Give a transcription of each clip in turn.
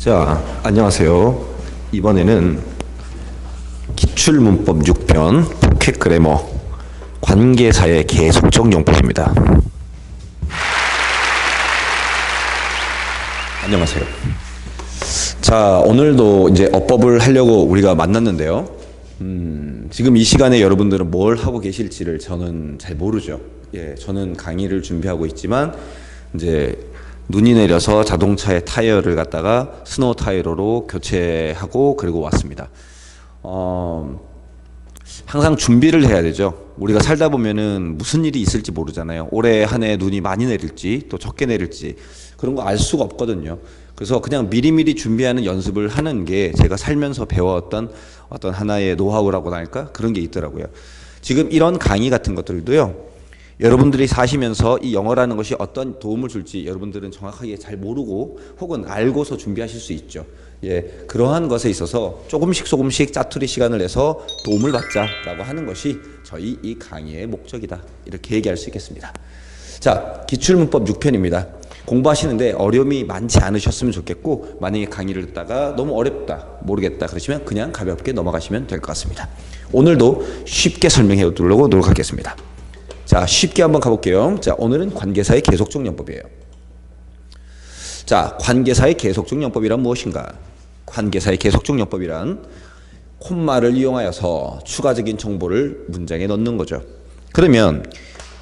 자, 안녕하세요. 이번에는 기출문법 6편 포켓 그래머 관계사의 계속적 용법입니다. 안녕하세요. 자, 오늘도 이제 어법을 하려고 우리가 만났는데요. 지금 이 시간에 여러분들은 뭘 하고 계실지를 저는 잘 모르죠. 저는 강의를 준비하고 있지만 이제 눈이 내려서 자동차의 타이어를 갖다가 스노우 타이어로 교체하고 그리고 왔습니다. 항상 준비를 해야 되죠. 우리가 살다 보면은 무슨 일이 있을지 모르잖아요. 올해 한 해 눈이 많이 내릴지 또 적게 내릴지 그런 거 알 수가 없거든요. 그래서 그냥 미리미리 준비하는 연습을 하는 게 제가 살면서 배웠던 어떤 하나의 노하우라고나 할까? 그런 게 있더라고요. 지금 이런 강의 같은 것들도요. 여러분들이 사시면서 이 영어라는 것이 어떤 도움을 줄지 여러분들은 정확하게 잘 모르고 혹은 알고서 준비하실 수 있죠. 그러한 것에 있어서 조금씩 짜투리 시간을 내서 도움을 받자라고 하는 것이 저희 이 강의의 목적이다. 이렇게 얘기할 수 있겠습니다. 자, 기출문법 6편입니다. 공부하시는데 어려움이 많지 않으셨으면 좋겠고, 만약에 강의를 듣다가 너무 어렵다, 모르겠다 그러시면 그냥 가볍게 넘어가시면 될 것 같습니다. 오늘도 쉽게 설명해 두려고 노력하겠습니다. 자, 쉽게 한번 가볼게요. 자, 오늘은 관계사의 계속적 용법이에요. 자, 관계사의 계속적 용법이란 무엇인가? 관계사의 계속적 용법이란 콤마를 이용하여서 추가적인 정보를 문장에 넣는 거죠. 그러면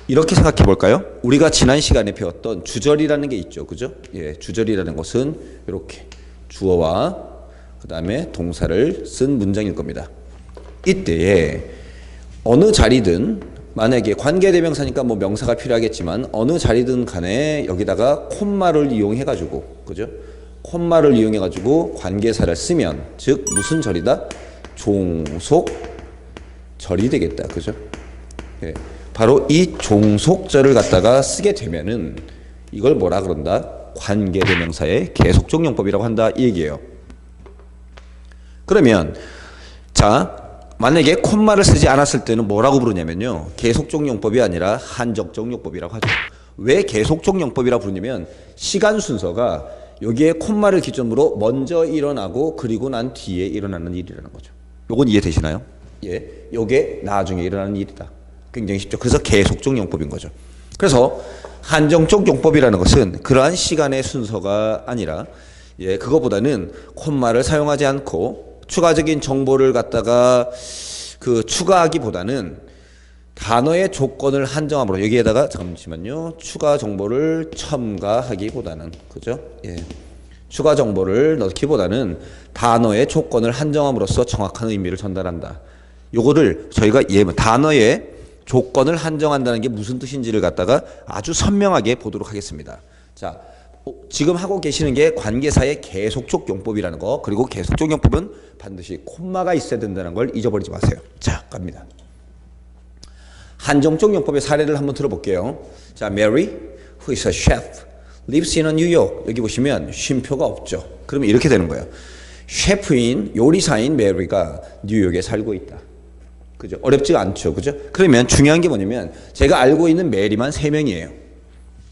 이렇게 생각해 볼까요? 우리가 지난 시간에 배웠던 주절이라는 게 있죠. 그죠? 주절이라는 것은 이렇게 주어와 그 다음에 동사를 쓴 문장일 겁니다. 이때에 어느 자리든 만약에 관계대명사니까 뭐 명사가 필요하겠지만 어느 자리든 간에 여기다가 콤마를 이용해가지고, 그죠? 콤마를 이용해가지고 관계사를 쓰면, 즉 무슨 절이다? 종속절이 되겠다. 그죠? 바로 이 종속절을 갖다가 쓰게 되면은 이걸 뭐라 그런다? 관계대명사의 계속적 용법이라고 한다. 이 얘기예요. 그러면 자, 만약에 콤마를 쓰지 않았을 때는 뭐라고 부르냐면요. 계속적 용법이 아니라 한정적 용법이라고 하죠. 왜 계속적 용법이라고 부르냐면 시간 순서가 여기에 콤마를 기점으로 먼저 일어나고 그리고 난 뒤에 일어나는 일이라는 거죠. 요건 이해되시나요? 요게 나중에 일어나는 일이다. 굉장히 쉽죠. 그래서 계속적 용법인 거죠. 그래서 한정적 용법이라는 것은 그러한 시간의 순서가 아니라 그거보다는 콤마를 사용하지 않고 추가적인 정보를 갖다가 추가하기보다는 단어의 조건을 한정함으로, 여기에다가 잠시만요, 추가 정보를 첨가하기보다는, 그죠? 추가 정보를 넣기보다는 단어의 조건을 한정함으로써 정확한 의미를 전달한다. 요거를 저희가 단어의 조건을 한정한다는 게 무슨 뜻인지를 갖다가 아주 선명하게 보도록 하겠습니다. 자, 지금 하고 계시는 게 관계사의 계속적 용법이라는 거, 그리고 계속적 용법은 반드시 콤마가 있어야 된다는 걸 잊어버리지 마세요. 자, 갑니다. 한정적 용법의 사례를 한번 들어볼게요. 자, Mary, who is a chef, lives in New York. 여기 보시면 쉼표가 없죠. 그러면 이렇게 되는 거예요. 셰프인, 요리사인 메리가 뉴욕에 살고 있다. 그죠? 어렵지가 않죠. 그죠? 그러면 중요한 게 뭐냐면 제가 알고 있는 메리만 3명이에요.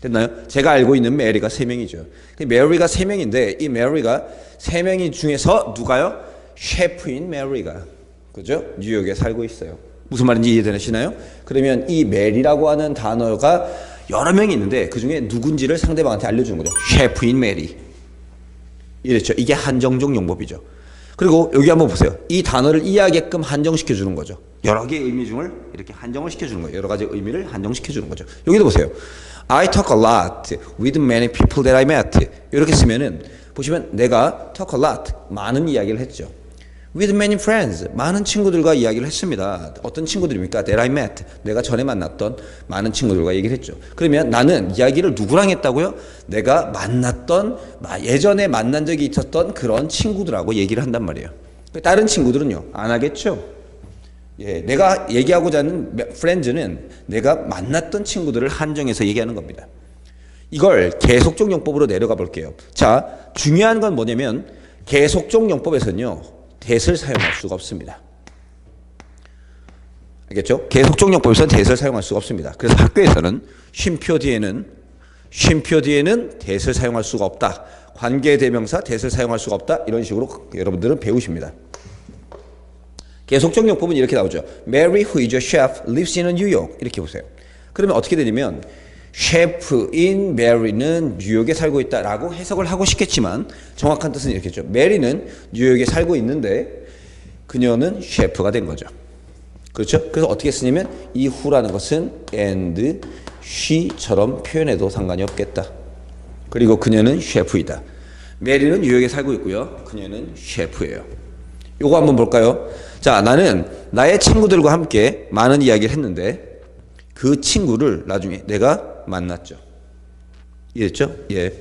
됐나요? 제가 알고 있는 메리가 3명이죠. 메리가 3명인데 이 메리가 3명이 중에서 누가요? 셰프인 메리가, 그죠? 뉴욕에 살고 있어요. 무슨 말인지 이해되시나요? 그러면 이 메리라고 하는 단어가 여러 명이 있는데 그 중에 누군지를 상대방한테 알려주는 거죠. 셰프인 메리. 이랬죠. 이게 한정적 용법이죠. 그리고 여기 한번 보세요. 이 단어를 이해하게끔 한정시켜 주는 거죠. 여러 개의 의미 중을 이렇게 한정을 시켜주는 거예요. 여러 가지 의미를 한정시켜 주는 거죠. 여기도 보세요. I talk a lot with many people that I met. 이렇게 쓰면은 보시면 내가 talk a lot, 많은 이야기를 했죠. With many friends, 많은 친구들과 이야기를 했습니다. 어떤 친구들입니까? That I met, 내가 전에 만났던 많은 친구들과 얘기를 했죠. 그러면 나는 이야기를 누구랑 했다고요? 내가 만났던, 예전에 만난 적이 있었던 그런 친구들하고 얘기를 한단 말이에요. 다른 친구들은요? 안 하겠죠? 내가 얘기하고자 하는 friends는 내가 만났던 친구들을 한정해서 얘기하는 겁니다. 이걸 계속적 용법으로 내려가 볼게요. 자, 중요한 건 뭐냐면 계속적 용법에서는요, that을 사용할 수가 없습니다. 알겠죠? 계속적 용법에서는 that을 사용할 수가 없습니다. 그래서 학교에서는 쉼표 뒤에는 that을 사용할 수가 없다. 관계대명사 that을 사용할 수가 없다. 이런 식으로 여러분들은 배우십니다. 계속적 용법은 이렇게 나오죠. Mary, who is a chef, lives in New York. 이렇게 보세요. 그러면 어떻게 되냐면 셰프인 메리는 뉴욕에 살고 있다라고 해석을 하고 싶겠지만 정확한 뜻은 이렇게죠. 메리는 뉴욕에 살고 있는데 그녀는 셰프가 된 거죠. 그렇죠? 그래서 어떻게 쓰냐면 이 who라는 것은 and, she처럼 표현해도 상관이 없겠다. 그리고 그녀는 셰프이다. 메리는 뉴욕에 살고 있고요. 그녀는 셰프예요. 요거 한번 볼까요? 자, 나는 나의 친구들과 함께 많은 이야기를 했는데 그 친구를 나중에 내가 만났죠. 이해됐죠? 예.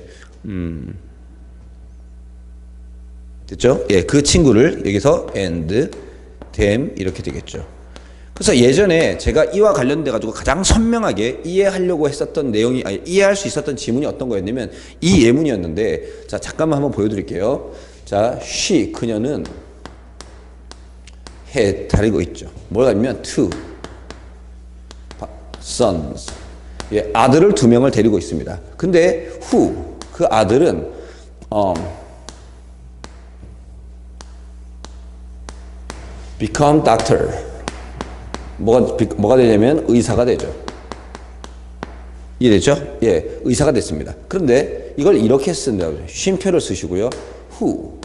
됐죠? 예, 그 친구를 여기서 and, them 이렇게 되겠죠. 그래서 예전에 제가 이와 관련돼 가지고 가장 선명하게 이해하려고 했었던 내용이 이해할 수 있었던 지문이 어떤 거였냐면 이 예문이었는데 자, 잠깐만 한번 보여드릴게요. 자, she 그녀는 해 다리고 있죠. 뭐라냐면 two sons 예, 아들을 2명을 데리고 있습니다. 근데 who 그 아들은 become doctor 뭐가 되냐면 의사가 되죠. 이해됐죠? 예, 의사가 됐습니다. 그런데 이걸 이렇게 쓴다고 쉼표를 쓰시고요. who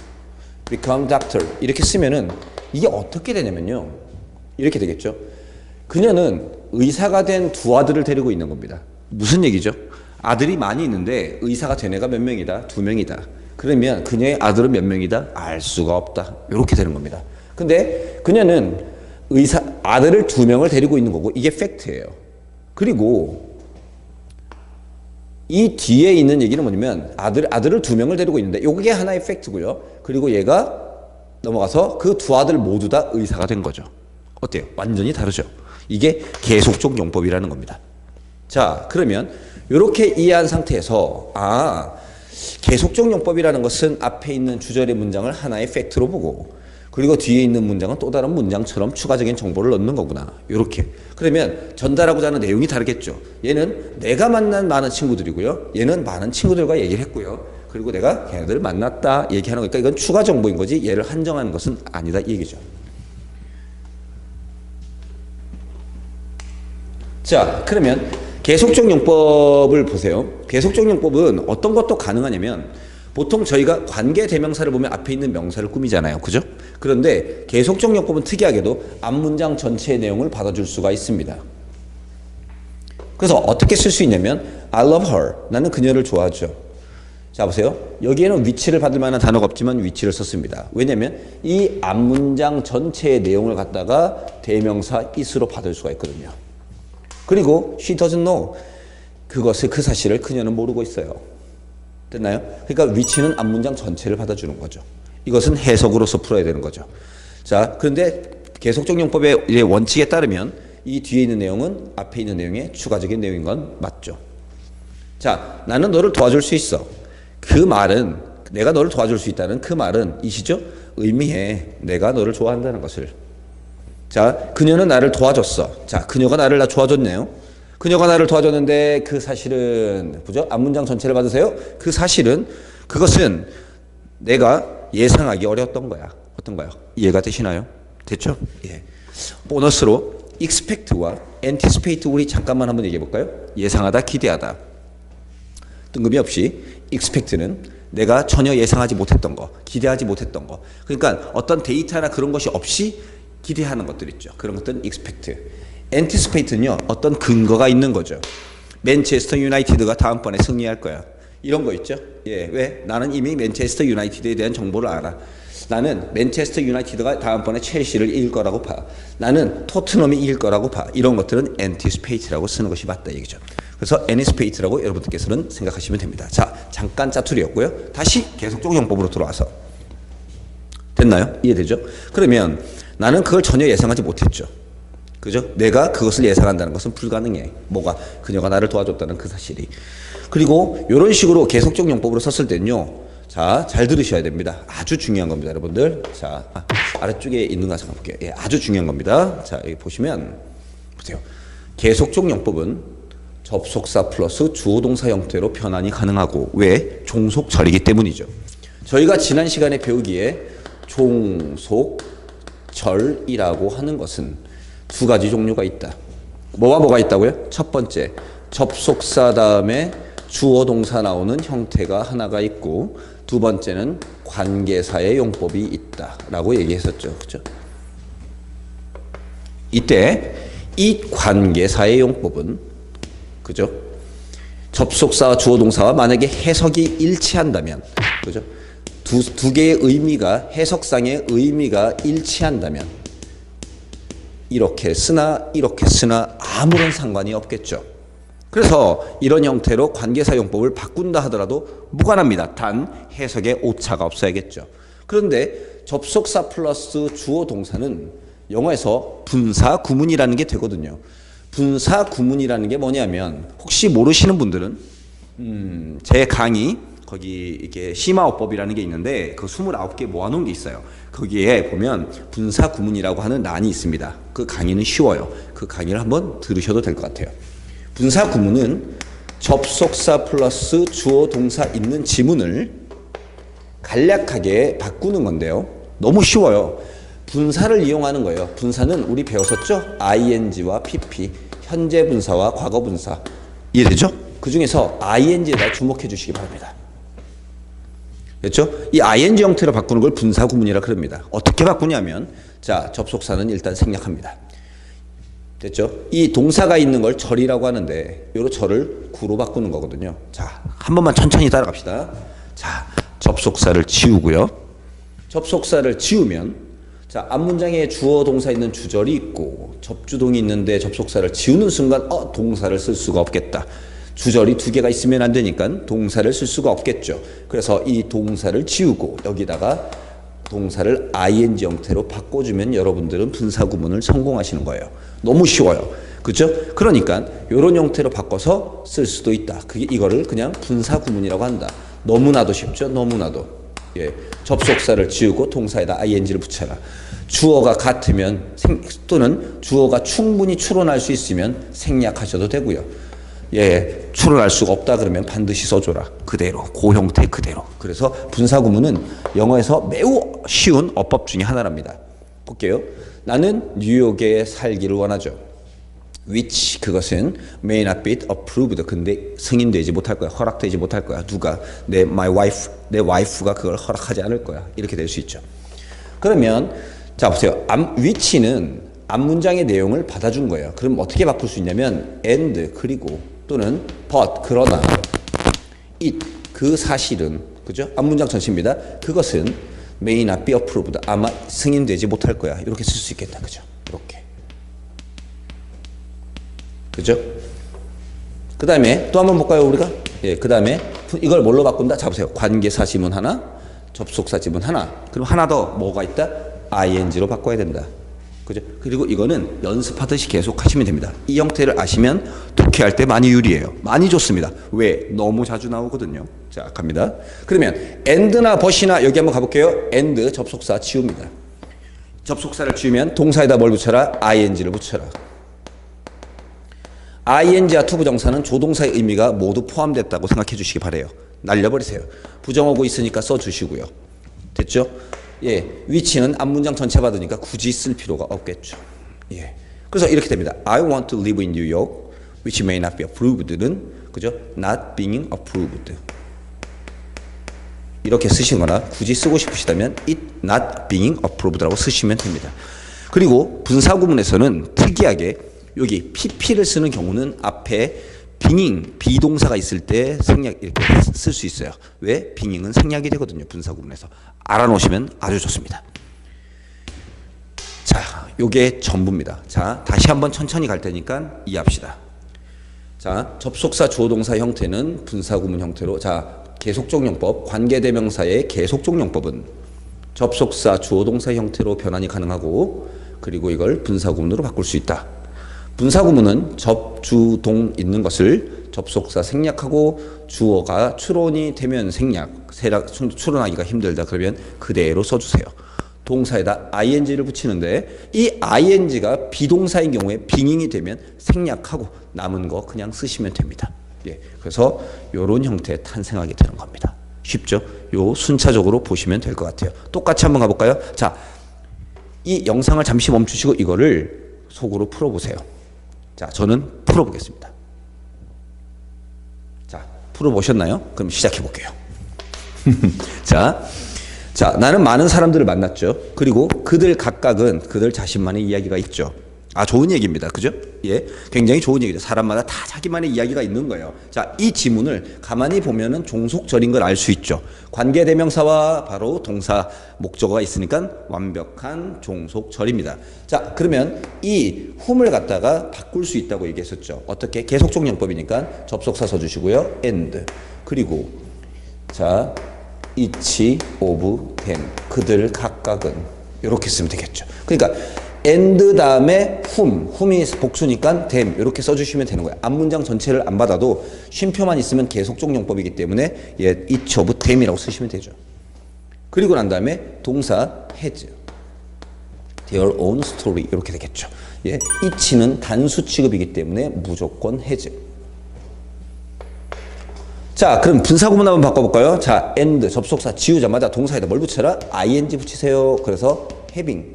become doctor 이렇게 쓰면은 이게 어떻게 되냐면요. 이렇게 되겠죠. 그녀는 의사가 된 2 아들을 데리고 있는 겁니다. 무슨 얘기죠? 아들이 많이 있는데 의사가 된 애가 몇 명이다? 2명이다. 그러면 그녀의 아들은 몇 명이다? 알 수가 없다. 이렇게 되는 겁니다. 근데 그녀는 아들을 2명을 데리고 있는 거고 이게 팩트예요. 그리고 이 뒤에 있는 얘기는 뭐냐면 아들을 2명을 데리고 있는데 이게 하나의 팩트고요. 그리고 얘가 넘어가서 그 2 아들 모두 다 의사가 된 거죠. 어때요? 완전히 다르죠. 이게 계속적 용법이라는 겁니다. 자, 그러면 이렇게 이해한 상태에서 계속적 용법이라는 것은 앞에 있는 주절의 문장을 하나의 팩트로 보고 그리고 뒤에 있는 문장은 또 다른 문장처럼 추가적인 정보를 넣는 거구나. 이렇게. 그러면 전달하고자 하는 내용이 다르겠죠. 얘는 내가 만난 많은 친구들이고요. 얘는 많은 친구들과 얘기를 했고요. 그리고 내가 걔네들을 만났다 얘기하는 거니까 이건 추가 정보인 거지 얘를 한정하는 것은 아니다 이 얘기죠. 자, 그러면 계속적 용법을 보세요. 계속적 용법은 어떤 것도 가능하냐면 보통 저희가 관계대명사를 보면 앞에 있는 명사를 꾸미잖아요. 그죠? 그런데 계속적 용법은 특이하게도 앞문장 전체의 내용을 받아줄 수가 있습니다. 그래서 어떻게 쓸 수 있냐면 I love her. 나는 그녀를 좋아하죠. 자, 보세요. 여기에는 위치를 받을 만한 단어가 없지만 위치를 썼습니다. 왜냐면 이 앞문장 전체의 내용을 갖다가 대명사 is로 받을 수가 있거든요. 그리고 she doesn't know. 그 사실을 그녀는 모르고 있어요. 됐나요? 그러니까 위치는 앞문장 전체를 받아주는 거죠. 이것은 해석으로서 풀어야 되는 거죠. 자, 그런데 계속적 용법의 원칙에 따르면 이 뒤에 있는 내용은 앞에 있는 내용의 추가적인 내용인 건 맞죠. 자, 나는 너를 도와줄 수 있어. 그 말은 내가 너를 도와줄 수 있다는 그 말은 이시죠? 의미해. 내가 너를 좋아한다는 것을. 자, 그녀는 나를 도와줬어. 자, 그녀가 나를 도와줬네요. 그녀가 나를 도와줬는데 그 사실은 보죠? 앞문장 전체를 받으세요. 그 사실은 그것은 내가 예상하기 어려웠던 거야. 어떤 거야? 이해가 되시나요? 됐죠? 예. 보너스로 expect와 anticipate 우리 잠깐만 한번 얘기해 볼까요? 예상하다, 기대하다. 뜬금이 없이 expect는 내가 전혀 예상하지 못했던 거, 기대하지 못했던 거. 그러니까 어떤 데이터나 그런 것이 없이 기대하는 것들 있죠. 그런 것들은 expect. anticipate는요. 어떤 근거가 있는 거죠. 맨체스터 유나이티드가 다음번에 승리할 거야. 이런 거 있죠. 예, 왜? 나는 이미 맨체스터 유나이티드에 대한 정보를 알아. 나는 맨체스터 유나이티드가 다음번에 첼시를 이길 거라고 봐. 나는 토트넘이 이길 거라고 봐. 이런 것들은 anticipate라고 쓰는 것이 맞다 얘기죠. 그래서 anticipate라고 여러분들께서는 생각하시면 됩니다. 자, 잠깐 짜투리였고요. 다시 계속적 용법으로 돌아와서. 됐나요? 이해되죠? 그러면 나는 그걸 전혀 예상하지 못했죠. 그죠? 내가 그것을 예상한다는 것은 불가능해. 뭐가? 그녀가 나를 도와줬다는 그 사실이. 그리고 이런 식으로 계속적 용법으로 썼을 때는요. 자, 잘 들으셔야 됩니다. 아주 중요한 겁니다, 여러분들. 자, 아래쪽에 있는 거 잠깐 볼게요. 예, 아주 중요한 겁니다. 자, 여기 보시면 보세요. 계속적 용법은 접속사 플러스 주어 동사 형태로 변환이 가능하고 왜? 종속절이기 때문이죠. 저희가 지난 시간에 배우기에 종속절이라고 하는 것은 두 가지 종류가 있다. 뭐와 뭐가 있다고요? 첫 번째, 접속사 다음에 주어 동사 나오는 형태가 하나가 있고 두 번째는 관계사의 용법이 있다라고 얘기했었죠. 그죠? 이때 이 관계사의 용법은 그죠? 접속사와 주어 동사와 만약에 해석이 일치한다면 그죠? 두 개의 의미가 해석상의 의미가 일치한다면 이렇게 쓰나 아무런 상관이 없겠죠. 그래서 이런 형태로 관계사 용법을 바꾼다 하더라도 무관합니다. 단 해석에 오차가 없어야겠죠. 그런데 접속사 플러스 주어 동사는 영어에서 분사 구문이라는 게 되거든요. 분사 구문이라는 게 뭐냐면 혹시 모르시는 분들은 제 강의 거기 이게 심화어법이라는 게 있는데 그 29개 모아놓은 게 있어요. 거기에 보면 분사 구문이라고 하는 란이 있습니다. 그 강의는 쉬워요. 그 강의를 한번 들으셔도 될 것 같아요. 분사 구문은 접속사 플러스 주어 동사 있는 지문을 간략하게 바꾸는 건데요. 너무 쉬워요. 분사를 이용하는 거예요. 분사는 우리 배웠었죠? ing와 pp, 현재 분사와 과거 분사. 이해되죠? 그 중에서 ing에다 주목해 주시기 바랍니다. 됐죠? 이 ing 형태로 바꾸는 걸 분사 구문이라 그럽니다. 어떻게 바꾸냐면 자, 접속사는 일단 생략합니다. 됐죠? 이 동사가 있는 걸 절이라고 하는데 요로 절을 구로 바꾸는 거거든요. 자, 한 번만 천천히 따라갑시다. 자, 접속사를 지우고요. 접속사를 지우면 자, 앞문장에 주어 동사 있는 주절이 있고 접주동이 있는데 접속사를 지우는 순간 동사를 쓸 수가 없겠다. 주절이 두 개가 있으면 안 되니까 동사를 쓸 수가 없겠죠. 그래서 이 동사를 지우고 여기다가 동사를 ing 형태로 바꿔주면 여러분들은 분사 구문을 성공하시는 거예요. 너무 쉬워요. 그죠? 그러니까 이런 형태로 바꿔서 쓸 수도 있다. 이거를 그냥 분사 구문이라고 한다. 너무나도 쉽죠? 너무나도. 예. 접속사를 지우고 동사에다 ing를 붙여라. 주어가 같으면 또는 주어가 충분히 추론할 수 있으면 생략하셔도 되고요. 예, 추론할 수가 없다 그러면 반드시 써줘라. 그대로, 그 형태 그대로. 그래서 분사 구문은 영어에서 매우 쉬운 어법 중에 하나랍니다. 볼게요. 나는 뉴욕에 살기를 원하죠. which 그것은 may not be approved. 근데 승인되지 못할 거야. 허락되지 못할 거야. 누가? 내 와이프가 그걸 허락하지 않을 거야. 이렇게 될 수 있죠. 그러면 자 보세요. which는 앞문장의 내용을 받아준 거예요. 그럼 어떻게 바꿀 수 있냐면 and 그리고 또는 but 그러나 it 그 사실은 그죠? 앞문장 전체입니다. 그것은 may not be approved. 아마 승인되지 못할 거야. 이렇게 쓸 수 있겠다. 그죠? 이렇게. 그죠? 그 다음에 또 한번 볼까요, 우리가? 예, 그 다음에 이걸 뭘로 바꾼다? 자, 보세요. 관계사 지문 하나, 접속사 지문 하나. 그럼 하나 더 뭐가 있다? ing로 바꿔야 된다. 그죠? 그리고 이거는 연습하듯이 계속 하시면 됩니다. 이 형태를 아시면 독해할 때 많이 유리해요. 많이 좋습니다. 왜? 너무 자주 나오거든요. 자, 갑니다. 그러면 and나 but이나 여기 한번 가볼게요. and 접속사 지웁니다. 접속사를 지우면 동사에다 뭘 붙여라? ing를 붙여라. ing와 투부정사는 조동사의 의미가 모두 포함됐다고 생각해 주시기 바래요. 날려버리세요. 부정어구 있으니까 써주시고요. 됐죠? 예, which는 앞문장 전체 받으니까 굳이 쓸 필요가 없겠죠. 예, 그래서 이렇게 됩니다. I want to live in New York, which may not be approved는 그죠? Not being approved. 이렇게 쓰시거나 굳이 쓰고 싶으시다면 it not being approved라고 쓰시면 됩니다. 그리고 분사 구문에서는 특이하게 여기 pp를 쓰는 경우는 앞에 빙잉, 비동사가 있을 때 생략 이렇게 쓸 수 있어요. 왜? 빙잉은 생략이 되거든요. 분사 구문에서. 알아놓으시면 아주 좋습니다. 자, 요게 전부입니다. 자, 다시 한번 천천히 갈 테니까 이해합시다. 자, 접속사 주어동사 형태는 분사 구문 형태로 자, 계속적용법, 관계대명사의 계속적용법은 접속사 주어동사 형태로 변환이 가능하고 그리고 이걸 분사 구문으로 바꿀 수 있다. 분사 구문은 접, 주, 동 있는 것을 접속사 생략하고 주어가 추론이 되면 생략, 추론하기가 힘들다 그러면 그대로 써주세요. 동사에다 ing를 붙이는데 이 ing가 비동사인 경우에 빙잉이 되면 생략하고 남은 거 그냥 쓰시면 됩니다. 예, 그래서 이런 형태 탄생하게 되는 겁니다. 쉽죠? 요 순차적으로 보시면 될 것 같아요. 똑같이 한번 가볼까요? 자, 이 영상을 잠시 멈추시고 이거를 속으로 풀어보세요. 자, 저는 풀어보겠습니다. 자, 풀어보셨나요? 그럼 시작해 볼게요. 자, 나는 많은 사람들을 만났죠. 그리고 그들 각각은 그들 자신만의 이야기가 있죠. 아, 좋은 얘기입니다. 그죠? 예. 굉장히 좋은 얘기죠. 사람마다 다 자기만의 이야기가 있는 거예요. 자, 이 지문을 가만히 보면은 종속절인 걸 알 수 있죠. 관계대명사와 바로 동사 목적어가 있으니까 완벽한 종속절입니다. 자, 그러면 이 whom을 갖다가 바꿀 수 있다고 얘기했었죠. 어떻게? 계속종용법이니까 접속사 써주시고요. and. 그리고, 자, each of them. 그들 각각은. 이렇게 쓰면 되겠죠. 그러니까, and 다음에 whom이 복수니까 them 이렇게 써주시면 되는 거예요. 앞문장 전체를 안 받아도 쉼표만 있으면 계속종용법이기 때문에 예, each of them이라고 쓰시면 되죠. 그리고 난 다음에 동사 has their own story 이렇게 되겠죠. 예, each는 단수 취급이기 때문에 무조건 has. 자, 그럼 분사구문 한번 바꿔볼까요? 자, and 접속사 지우자마자 동사에다 뭘 붙여라? ing 붙이세요. 그래서 having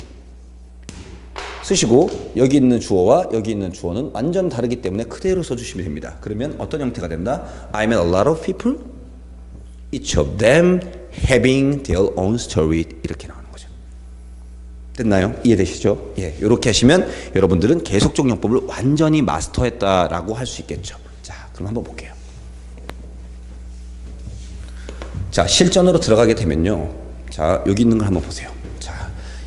쓰시고 여기 있는 주어와 여기 있는 주어는 완전 다르기 때문에 그대로 써주시면 됩니다. 그러면 어떤 형태가 된다? I met a lot of people, each of them having their own story 이렇게 나오는 거죠. 됐나요? 이해되시죠? 예, 이렇게 하시면 여러분들은 계속종용법을 완전히 마스터했다라고 할 수 있겠죠. 자, 그럼 한번 볼게요. 자, 실전으로 들어가게 되면요. 자, 여기 있는 걸 한번 보세요.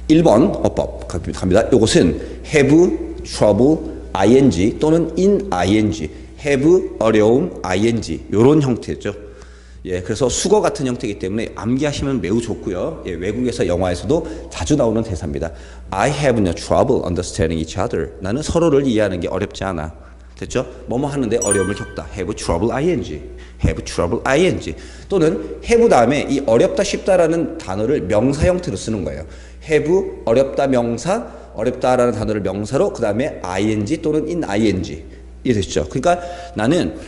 1번 어법 갑니다. 이것은 have trouble ing 또는 in ing, have 어려움 ing 이런 형태죠. 예, 그래서 수거 같은 형태이기 때문에 암기하시면 매우 좋고요. 예, 외국에서 영화에서도 자주 나오는 대사입니다. I have no trouble understanding each other. 나는 서로를 이해하는 게 어렵지 않아. 됐죠? 뭐뭐 하는데 어려움을 겪다. have trouble ing, have trouble ing 또는 have 다음에 이 어렵다 쉽다라는 단어를 명사 형태로 쓰는 거예요. have 어렵다 명사, 어렵다라는 단어를 명사로 그 다음에 ing 또는 in ing 이해되시죠? 그러니까 나는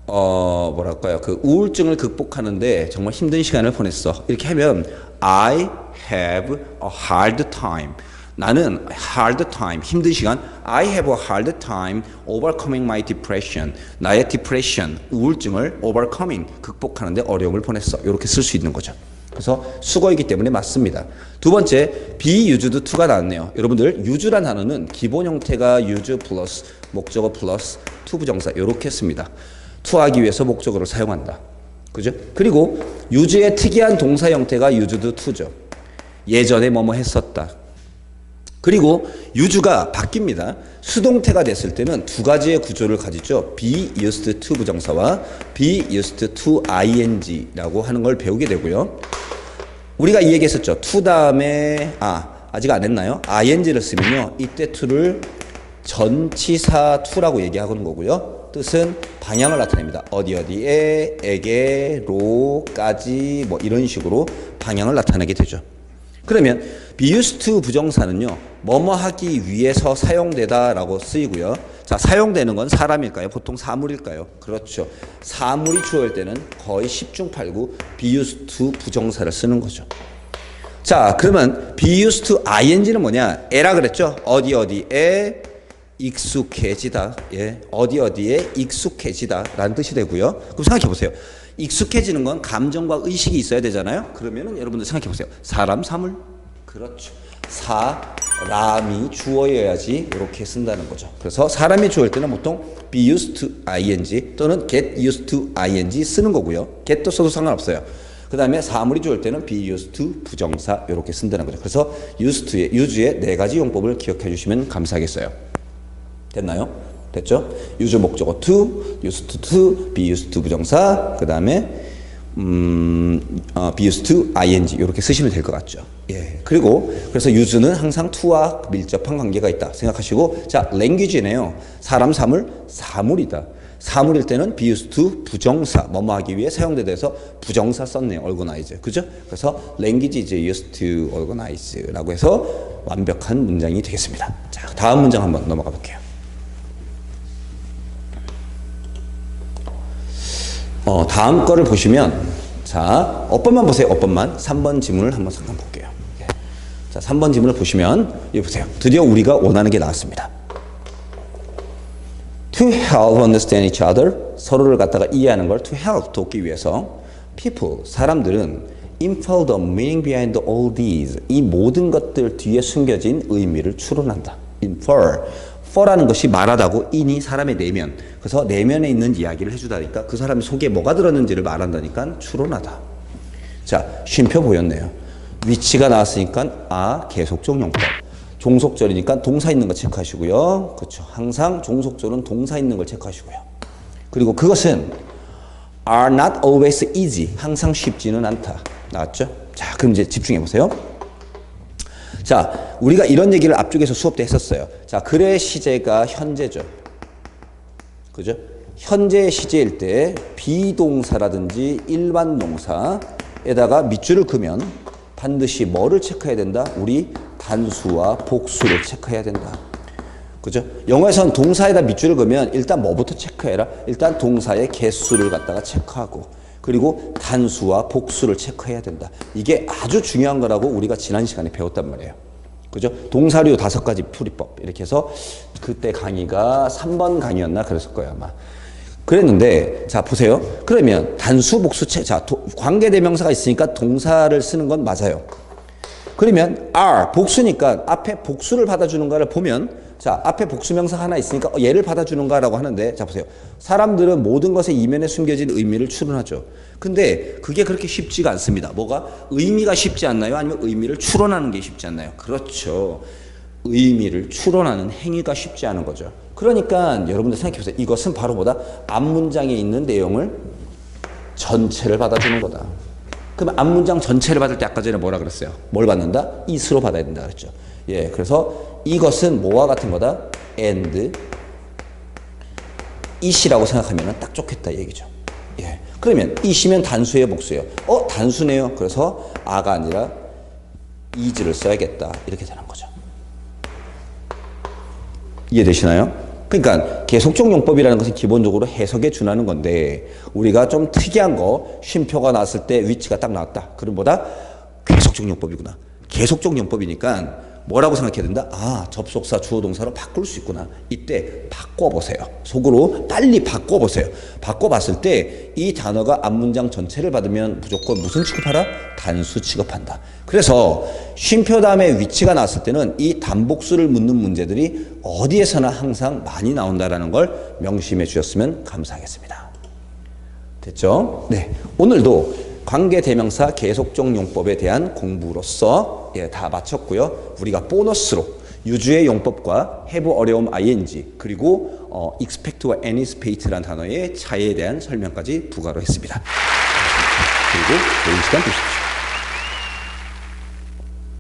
뭐랄까요? 그 우울증을 극복하는데 정말 힘든 시간을 보냈어. 이렇게 하면 I have a hard time. 나는 hard time, 힘든 시간. I have a hard time overcoming my depression. 나의 depression, 우울증을 overcoming, 극복하는데 어려움을 보냈어. 이렇게 쓸 수 있는 거죠. 그래서 수거이기 때문에 맞습니다. 두 번째, be used to가 나왔네요. 여러분들, use란 단어는 기본 형태가 use 플러스 목적어 플러스 to 부정사 이렇게 씁니다. to 하기 위해서 목적어를 사용한다. 그죠? 그리고 use의 특이한 동사 형태가 used to죠. 예전에 뭐뭐 했었다. 그리고 use가 바뀝니다. 수동태가 됐을 때는 두 가지의 구조를 가지죠. be used to 부정사와 be used to ing라고 하는 걸 배우게 되고요. 우리가 이 얘기 했었죠. to 다음에 아직 안 했나요? ing를 쓰면요. 이때 to를 전치사 to라고 얘기하는 거고요. 뜻은 방향을 나타냅니다. 어디에, 에게, 로까지 뭐 이런 식으로 방향을 나타내게 되죠. 그러면 be used to 부정사는요. 뭐뭐 하기 위해서 사용되다라고 쓰이고요. 자, 사용되는 건 사람일까요? 보통 사물일까요? 그렇죠. 사물이 주어일 때는 거의 10중 8구 be used to 부정사를 쓰는 거죠. 자, 그러면 be used to ing는 뭐냐? 에라 그랬죠? 어디에 익숙해지다. 예, 어디에 익숙해지다 라는 뜻이 되고요. 그럼 생각해 보세요. 익숙해지는 건 감정과 의식이 있어야 되잖아요. 그러면은 여러분들 생각해 보세요. 사람, 사물? 그렇죠. 사람이 주어여야지 이렇게 쓴다는 거죠. 그래서 사람이 주어일 때는 보통 be used to ing 또는 get used to ing 쓰는 거고요. get도 써도 상관없어요. 그 다음에 사물이 주어일 때는 be used to 부정사 이렇게 쓴다는 거죠. 그래서 use의 네 가지 용법을 기억해 주시면 감사하겠어요. 됐나요? 됐죠? use 목적어 to, used to, be used to 부정사, 그 다음에 be used to ing 이렇게 쓰시면 될 것 같죠. 예. 그리고 그래서 use는 항상 to와 밀접한 관계가 있다 생각하시고, 자, language네요. 사람, 사물, 사물이다. 사물일 때는 be used to 부정사, 뭐뭐 하기 위해 사용되다 해서 부정사 썼네요. organize. 그죠? 그래서 language is used to organize라고 해서 완벽한 문장이 되겠습니다. 자, 다음 문장 한번 넘어가 볼게요. 다음 거를 보시면 자, 어법만 보세요. 어법만. 3번 지문을 한번 잠깐 볼게요. 자, 3번 지문을 보시면 여기 보세요. 드디어 우리가 원하는 게 나왔습니다. To help understand each other, 서로를 갖다가 이해하는 걸 to help, 돕기 위해서 people, 사람들은 infer the meaning behind all these, 이 모든 것들 뒤에 숨겨진 의미를 추론한다. infer, for라는 것이 말하다고 in이 사람의 내면, 그래서 내면에 있는 이야기를 해주다니까 그 사람의 속에 뭐가 들었는지를 말한다니까 추론하다. 자, 쉼표 보였네요. 위치가 나왔으니까 계속적 용법. 종속절이니까 동사 있는 거 체크하시고요. 그렇죠. 항상 종속절은 동사 있는 걸 체크하시고요. 그리고 그것은 are not always easy. 항상 쉽지는 않다. 나왔죠? 자, 그럼 이제 집중해 보세요. 자, 우리가 이런 얘기를 앞쪽에서 수업 때 했었어요. 자, 글의 시제가 현재죠. 그죠? 현재의 시제일 때 비동사라든지 일반 동사에다가 밑줄을 그으면 반드시 뭐를 체크해야 된다? 우리 단수와 복수를 체크해야 된다. 그죠? 영어에서는 동사에다 밑줄을 그으면 일단 뭐부터 체크해라? 일단 동사의 개수를 갖다가 체크하고 그리고 단수와 복수를 체크해야 된다. 이게 아주 중요한 거라고 우리가 지난 시간에 배웠단 말이에요. 그죠? 동사류 5가지 풀이법. 이렇게 해서 그때 강의가 3번 강의였나? 그랬을 거예요, 아마. 그랬는데, 자, 보세요. 그러면 단수, 복수, 관계대명사가 있으니까 동사를 쓰는 건 맞아요. 그러면 are, 복수니까 앞에 복수를 받아주는가를 보면 자, 앞에 복수명사 하나 있으니까 얘를 받아주는가라고 하는데 자, 보세요. 사람들은 모든 것의 이면에 숨겨진 의미를 추론하죠. 근데 그게 그렇게 쉽지가 않습니다. 뭐가? 의미가 쉽지 않나요? 아니면 의미를 추론하는 게 쉽지 않나요? 그렇죠. 의미를 추론하는 행위가 쉽지 않은 거죠. 그러니까 여러분들 생각해 보세요. 이것은 바로 뭐다? 앞문장에 있는 내용을 전체를 받아주는 거다. 그럼 앞문장 전체를 받을 때 아까 전에 뭐라 그랬어요? 뭘 받는다? is로 받아야 된다 그랬죠. 예, 그래서 이것은 뭐와 같은 거다? and, it이라고 생각하면 딱 좋겠다 얘기죠. 예, 그러면 it이면 단수예요, 복수예요? 단수네요. 그래서 a가 아니라 is를 써야겠다. 이렇게 되는 거죠. 이해되시나요? 그러니까 계속적 용법이라는 것은 기본적으로 해석에 준하는 건데 우리가 좀 특이한 거 쉼표가 나왔을 때 위치가 딱 나왔다. 그럼 뭐다? 계속적 용법이구나. 계속적 용법이니까 뭐라고 생각해야 된다? 접속사 주어 동사로 바꿀 수 있구나. 이때 바꿔보세요. 속으로 빨리 바꿔보세요. 바꿔봤을 때 이 단어가 앞문장 전체를 받으면 무조건 무슨 취급하라? 단수 취급한다. 그래서 쉼표 다음에 위치가 나왔을 때는 이 단복수를 묻는 문제들이 어디에서나 항상 많이 나온다는 걸 명심해 주셨으면 감사하겠습니다. 됐죠? 네. 오늘도 관계대명사 계속적 용법에 대한 공부로서 다 마쳤고요. 우리가 보너스로 유주의 용법과 have 어려움 ing 그리고 expect와 anticipate라는 단어의 차이에 대한 설명까지 부가로 했습니다. 그리고 좋은 시간 되십시오.